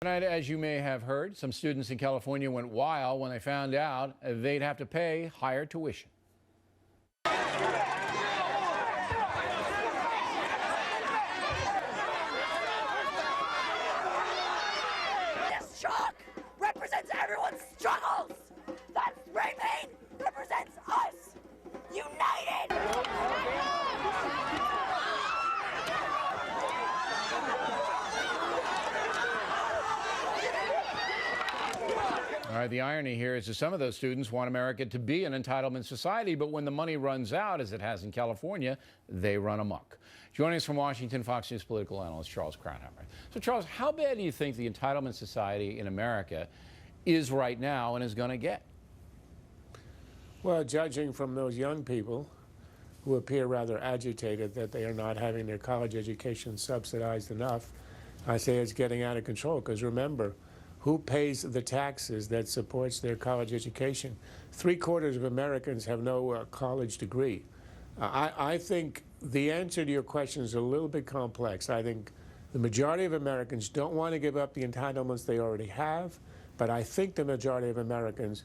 Tonight, as you may have heard, some students in California went wild when they found out they'd have to pay higher tuition. This shock represents everyone's struggles. That spray paint represents us, united. All right, the irony here is that some of those students want America to be an entitlement society, but when the money runs out, as it has in California, they run amok. Joining us from Washington, Fox News political analyst Charles Krauthammer. So, Charles, how bad do you think the entitlement society in America is right now and is going to get? Well, judging from those young people who appear rather agitated that they are not having their college education subsidized enough, I say it's getting out of control. Because remember, who pays the taxes that supports their college education? 3/4 of Americans have no college degree. I think the answer to your question is a little bit complex. I think the majority of Americans don't want to give up the entitlements they already have, but I think the majority of Americans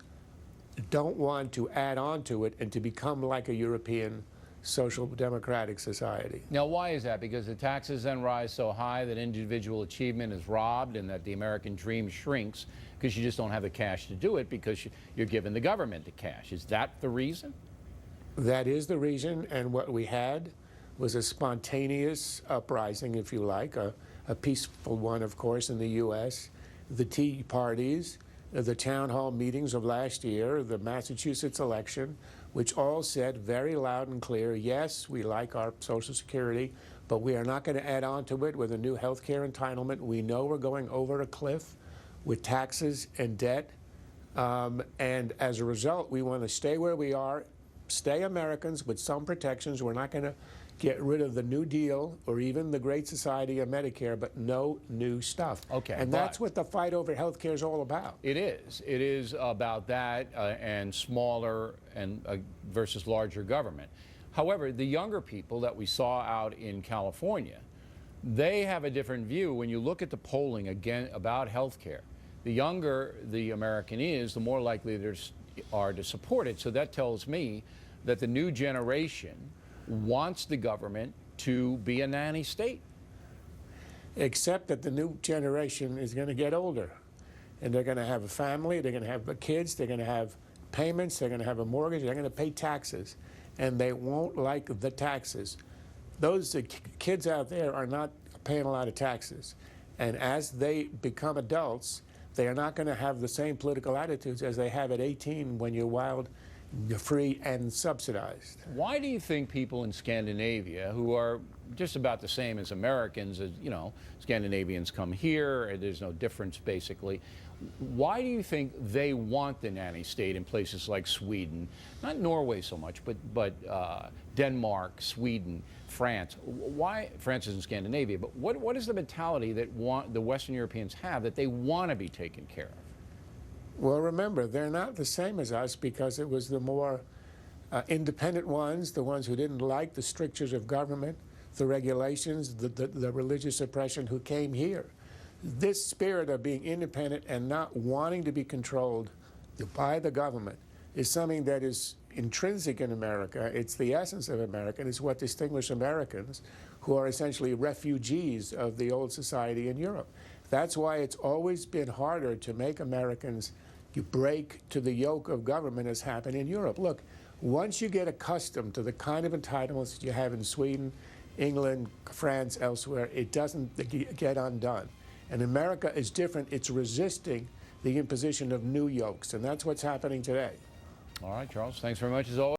don't want to add on to it and to become like a European social democratic society. Now, why is that? Because the taxes then rise so high that individual achievement is robbed and that the American dream shrinks because you just don't have the cash to do it because you're giving the government the cash. Is that the reason? That is the reason, and what we had was a spontaneous uprising, if you like, a peaceful one, of course, in the U.S. The tea parties, the town hall meetings of last year, the Massachusetts election, which all said very loud and clear, yes, we like our Social Security, but we are not going to add on to it with a new health care entitlement. We know we're going over a cliff with taxes and debt, and as a result, we want to stay where we are, stay Americans with some protections. We're not going to get rid of the New Deal or even the Great Society of Medicare, but no new stuff. Okay, and that's what the fight over health care is all about. It is. It is about that and smaller and versus larger government. However, the younger people that we saw out in California, they have a different view. When you look at the polling again about health care, the younger the American is, the more likely they are to support it. So that tells me that the new generation wants the government to be a nanny state. Except that the new generation is going to get older, and they're going to have a family, they're going to have kids, they're going to have payments, they're going to have a mortgage, they're going to pay taxes, and they won't like the taxes. Those kids out there are not paying a lot of taxes, and as they become adults, they are not going to have the same political attitudes as they have at 18 when you're wild, you're free and subsidized. Why do you think people in Scandinavia, who are just about the same as Americans, as you know, Scandinavians come here, there's no difference basically, why do you think they want the nanny state in places like Sweden, not Norway so much, but Denmark, Sweden, France? Why? France is in Scandinavia, but what is the mentality that the Western Europeans have that they want to be taken care of? Well, remember, they're not the same as us because it was the more independent ones, the ones who didn't like the strictures of government, the regulations, the religious oppression, who came here. This spirit of being independent and not wanting to be controlled by the government is something that is intrinsic in America. It's the essence of America, and it's what distinguishes Americans, who are essentially refugees of the old society in Europe. That's why it's always been harder to make Americans break to the yoke of government as happened in Europe. Look, once you get accustomed to the kind of entitlements that you have in Sweden, England, France, elsewhere, it doesn't get undone. And America is different. It's resisting the imposition of new yokes, and that's what's happening today. All right, Charles, thanks very much as always.